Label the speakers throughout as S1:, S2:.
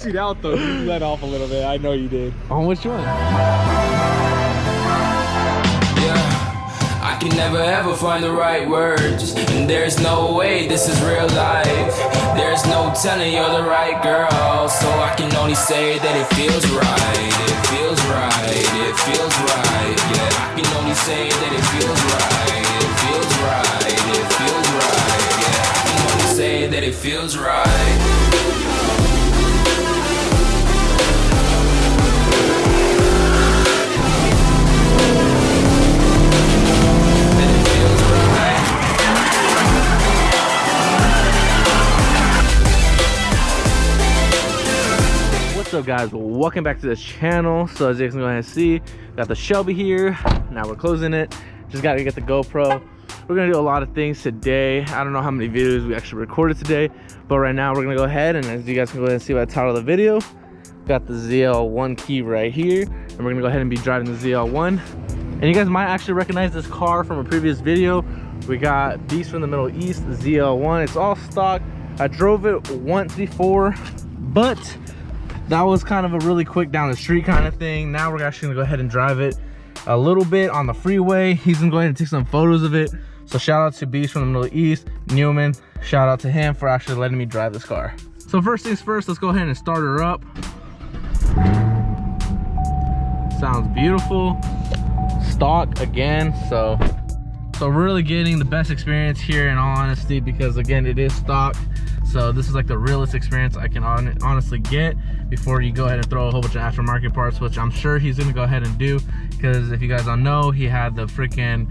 S1: actually out though. You let off a little bit. I know you did.
S2: On which one?
S3: I can never ever find the right words, and there's no way this is real life. There's no telling you're the right girl, so I can only say that it feels right. It feels right, it feels right. Yeah, I can only say that it feels right. It feels right, it feels right. Yeah, I can only say that it feels right.
S2: What's up, guys? Welcome back to the channel. So as you can go ahead and see, got the Shelby here. Now we're closing it. Just got to get the GoPro. We're gonna do a lot of things today. I don't know how many videos we actually recorded today, but right now we're gonna go ahead, and as you guys can go ahead and see by the title of the video, got the ZL1 key right here, and we're gonna go ahead and be driving the ZL1. And you guys might actually recognize this car from a previous video. We got Beast from the Middle East, the ZL1. It's all stock. I drove it once before, but that was kind of a really quick down the street kind of thing. Now we're actually gonna go ahead and drive it a little bit on the freeway. He's gonna go ahead and take some photos of it. So shout out to Beast from the Middle East, Newman. Shout out to him for actually letting me drive this car. So first things first, let's go ahead and start her up. Sounds beautiful. Stock again, so really getting the best experience here in all honesty, because again, it is stock. So this is like the realest experience I can honestly get before you go ahead and throw a whole bunch of aftermarket parts, which I'm sure he's gonna go ahead and do, because if you guys don't know, he had the freaking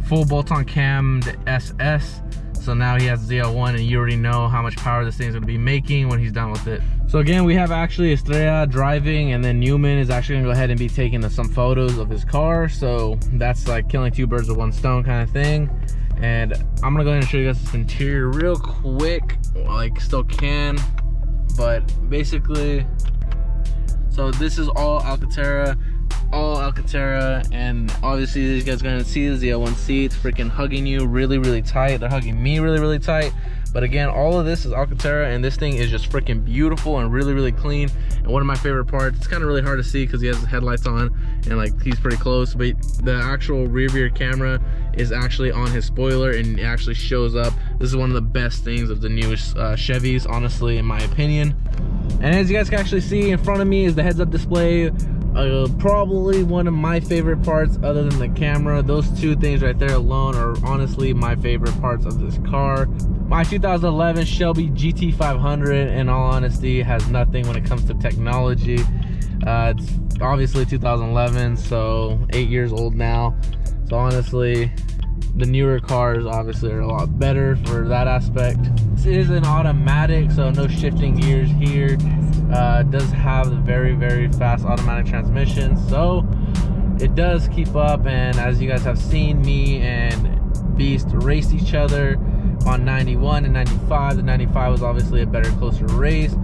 S2: full bolt-on cam, the SS. So now he has ZL1, and you already know how much power this thing's gonna be making when he's done with it. So again, we have actually Estrella driving, and then Newman is actually gonna go ahead and be taking some photos of his car. So that's like killing two birds with one stone kind of thing. And I'm gonna go ahead and show you guys this interior real quick, like still can, but basically, so this is all Alcantara, and obviously you guys are gonna see the ZL1 seats freaking hugging you really tight. They're hugging me really tight. But again, all of this is Alcantara, and this thing is just freaking beautiful and really clean. And one of my favorite parts, it's kind of really hard to see because he has the headlights on and like he's pretty close, but the actual rear camera is actually on his spoiler and it actually shows up. This is one of the best things of the newest Chevys, honestly, in my opinion. And as you guys can actually see in front of me is the heads-up display. Probably one of my favorite parts other than the camera. Those two things right there alone are honestly my favorite parts of this car. My 2011 Shelby GT500, in all honesty, has nothing when it comes to technology. It's obviously 2011, so 8 years old now. So honestly, the newer cars obviously are a lot better for that aspect. This is an automatic, so no shifting gears here. It does have the very fast automatic transmission, so it does keep up. And as you guys have seen, me and Beast race each other on 91 and 95. The 95 was obviously a better, closer race,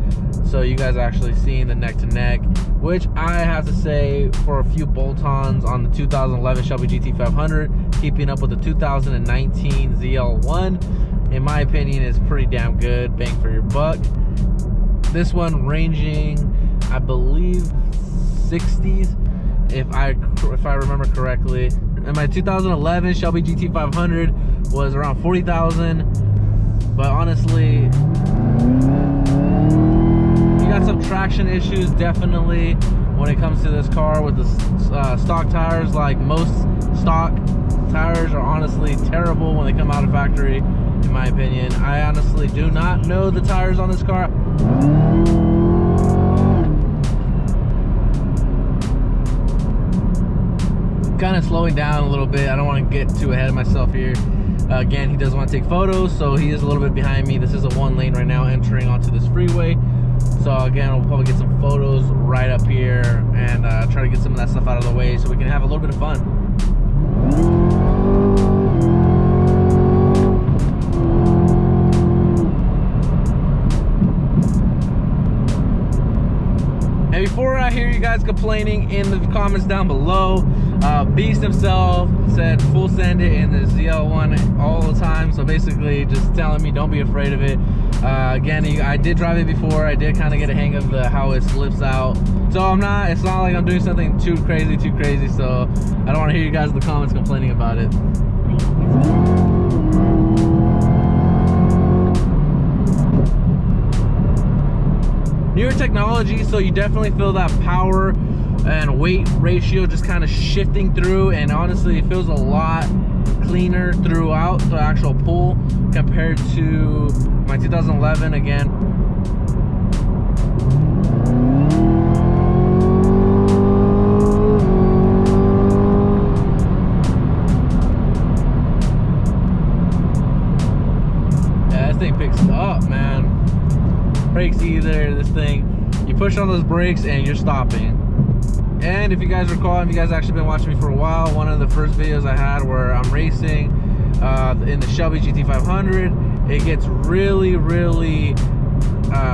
S2: so you guys actually seen the neck to neck, which I have to say, for a few bolt-ons on the 2011 Shelby GT500, keeping up with the 2019 ZL1, in my opinion, is pretty damn good, bang for your buck. This one ranging, I believe, 60s, if I remember correctly. And my 2011 Shelby GT500 was around 40,000. But honestly, you got some traction issues definitely when it comes to this car with the stock tires. Like, most stock tires are honestly terrible when they come out of factory, in my opinion. I honestly do not know the tires on this car. Kind of slowing down a little bit. I don't want to get too ahead of myself here. Again, he doesn't want to take photos, so he is a little bit behind me. This is a one lane right now entering onto this freeway. So again, we'll probably get some photos right up here and try to get some of that stuff out of the way so we can have a little bit of fun. And before I hear you guys complaining in the comments down below, Beast himself said full send it in the ZL1 all the time, so basically just telling me don't be afraid of it. Again, I did drive it before. I did kind of get a hang of how it slips out, so it's not like I'm doing something too crazy, so I don't want to hear you guys in the comments complaining about it. Newer technology, so you definitely feel that power and weight ratio just kind of shifting through, and honestly it feels a lot cleaner throughout the actual pull compared to my 2011. Again, yeah, this thing picks up, man. Brakes either, this thing, you push on those brakes and you're stopping. And if you guys recall, if you guys actually been watching me for a while, one of the first videos I had where I'm racing in the Shelby GT500, it gets really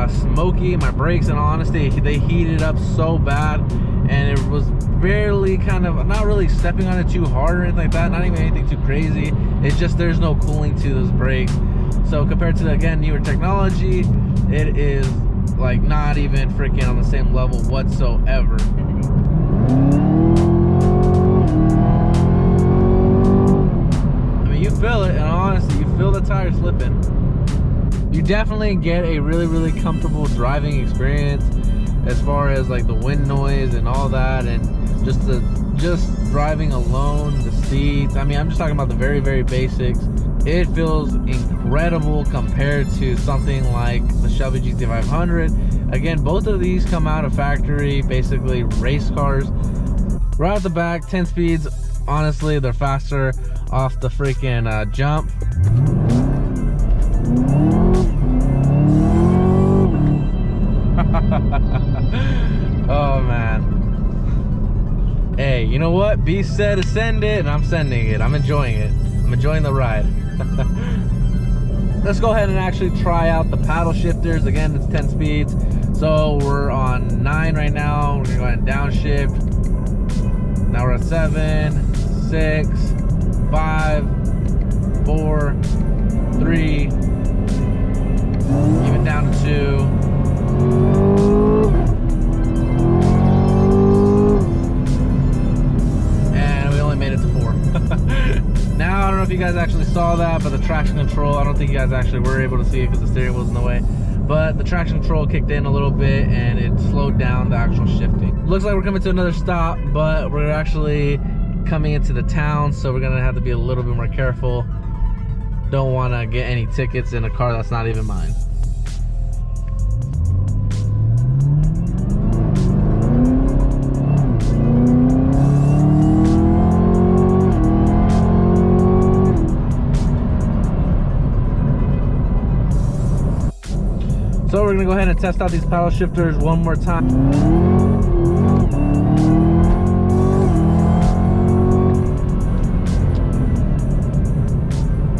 S2: smoky. My brakes, in all honesty, they heated up so bad, and it was barely not really stepping on it too hard or anything like that, not even anything too crazy. It's just there's no cooling to those brakes. So compared to, again, newer technology, it is like not even freaking on the same level whatsoever. I mean, you feel it, and honestly, you feel the tire slipping. You definitely get a really comfortable driving experience as far as like the wind noise and all that, and just driving alone, the seats. I mean, I'm just talking about the very basics. It feels incredible compared to something like the Shelby GT500. Again, both of these come out of factory, basically race cars. Right out the back, 10 speeds. Honestly, they're faster off the freaking jump. Oh man. Hey, you know what? Beast said to send it, and I'm sending it. I'm enjoying it. I'm enjoying the ride. Let's go ahead and actually try out the paddle shifters. Again, it's 10 speeds, so we're on 9 right now. We're gonna go ahead and downshift. Now we're at 7, 6, 5, 4, 3, even down to 2. And we only made it to 4. Now, I don't know if you guys actually saw that, but the traction control, I don't think you guys actually were able to see it because the steering was in the way. But the traction control kicked in a little bit and it slowed down the actual shifting. Looks like we're coming to another stop, but we're actually coming into the town, so we're gonna have to be a little bit more careful. Don't want to get any tickets in a car that's not even mine. So we're gonna go ahead and test out these paddle shifters one more time.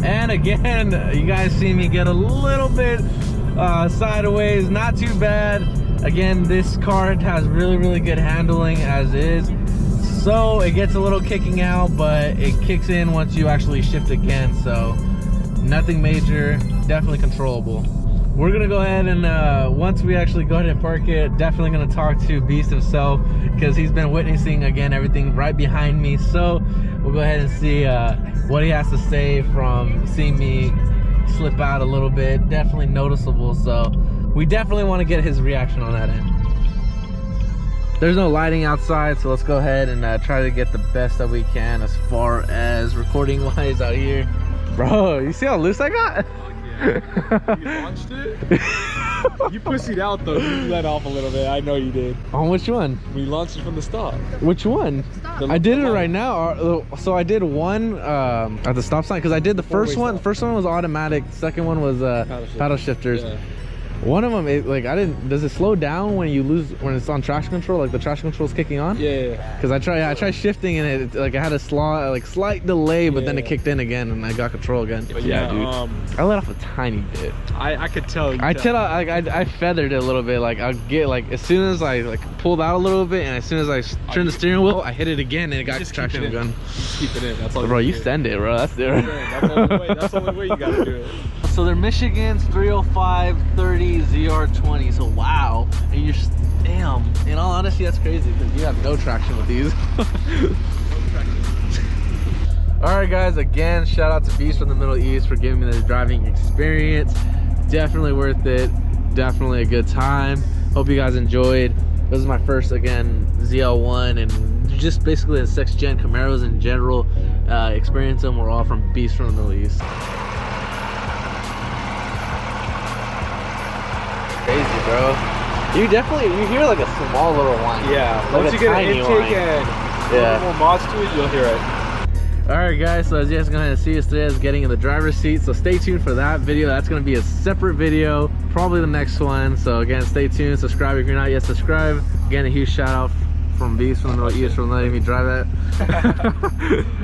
S2: And again, you guys see me get a little bit sideways, not too bad. Again, this car has really good handling as is. So it gets a little kicking out, but it kicks in once you actually shift again. So nothing major, definitely controllable. We're gonna go ahead and once we actually go ahead and park it, definitely gonna talk to Beast himself because he's been witnessing again everything right behind me. So we'll go ahead and see what he has to say from seeing me slip out a little bit. Definitely noticeable, so we definitely want to get his reaction on that end. There's no lighting outside, so let's go ahead and try to get the best that we can as far as recording wise out here. Bro, you see how loose I got?
S1: You launched it? You pussied out though. You let off a little bit. I know you did.
S2: On which one?
S1: We launched it from the stop.
S2: Which one? I did it right now. So I did one at the stop sign because I did the first one. The first one was automatic. The second one was paddle shifters. Yeah. One of them, like I didn't. Does it slow down when you lose when it's on traction control? Like the traction control is kicking on?
S1: Yeah.
S2: Because I tried shifting and it like I had a slight delay, but then it kicked in again and I got control again.
S1: But
S2: yeah, dude. I let off a tiny bit.
S1: I could tell.
S2: I feathered it a little bit. Like I'll get like as soon as I like pulled out a little bit and as soon as I turned the steering wheel, I hit it again and it got traction again.
S1: Just keep it in. That's all.
S2: Bro, you send it, bro. That's there.
S1: That's the only way. That's the only way you gotta do it.
S2: So they're Michigan's 305 30 ZR20. So wow, and you're damn. In all honesty, that's crazy because you have no traction with these. All right, guys. Again, shout out to Beast from the Middle East for giving me this driving experience. Definitely worth it. Definitely a good time. Hope you guys enjoyed. This is my first again ZL1 and just basically the 6th gen Camaros in general. Experience them. We're all from Beast from the Middle East. Crazy, bro. You hear like a small little whine.
S1: Yeah,
S2: like
S1: once you get an intake and a little more mods to it, you'll hear it.
S2: All right, guys, so as you guys are going to see us today is getting in the driver's seat, so stay tuned for that video. That's going to be a separate video, probably the next one. So again, stay tuned, subscribe if you're not yet subscribed. Again, a huge shout out from Beast from the Middle East for letting me drive that.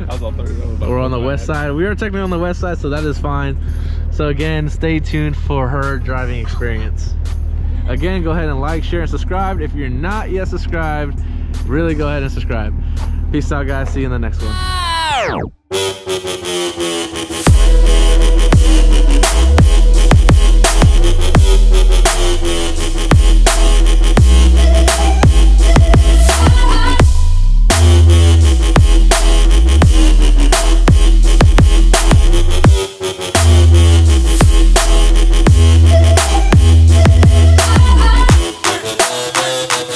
S1: I was all 30.
S2: We're on the west side. We are technically on the west side, so that is fine. So again, stay tuned for her driving experience. Again, go ahead and like, share, and subscribe. If you're not yet subscribed, really go ahead and subscribe. Peace out, guys. See you in the next one.